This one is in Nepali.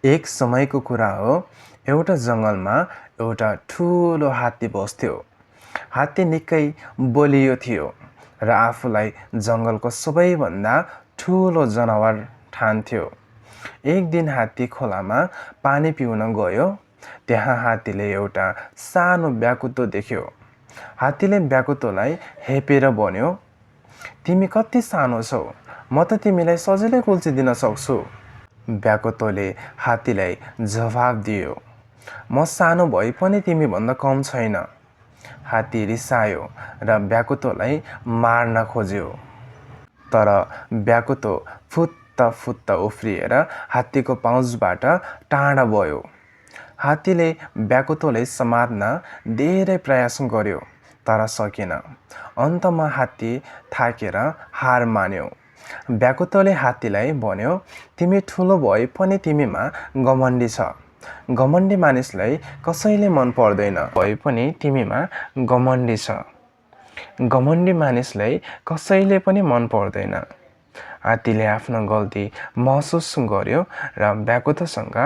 एक समयको कुरा हो, एउटा जङ्गलमा एउटा ठुलो हात्ती बस्थ्यो। हात्ती निकै बलियो थियो र आफूलाई जङ्गलको सबैभन्दा ठुलो जनावर ठान्थ्यो। एक दिन हात्ती खोलामा पानी पिउन गयो। त्यहाँ हात्तीले एउटा सानो ब्याकुतो देख्यो। हात्तीले ब्याकुतोलाई हेपेर भन्यो, तिमी कति सानो छौ, म त तिमीलाई सजिलै कुल्चिदिन सक्छु। ब्याकुतोले हात्तीलाई जवाफ दियो, म सानो भए पनि तिमीभन्दा कम छैन। हात्ती रिसायो र ब्याकुतोलाई मार्न खोज्यो। तर ब्याकुतो फुत्त उफ्रिएर हात्तीको पाउजबाट टाढा भयो। हात्तीले ब्याकुतोलाई समात्न धेरै प्रयास गर्यो तर सकेन। अन्तमा हात्ती थाकेर हार मान्यो। ब्याकुतोले हात्तीलाई भन्यो, तिमी ठुलो भए पनि तिमीमा घमण्डी छ। घमण्डी मानिसलाई कसैले मन पर्दैन भए पनि तिमीमा घमण्डी छ। घमण्डी मानिसलाई कसैले पनि मन पर्दैन। हात्तीले आफ्नो गल्ती महसुस गर्यो र ब्याकुतोसँग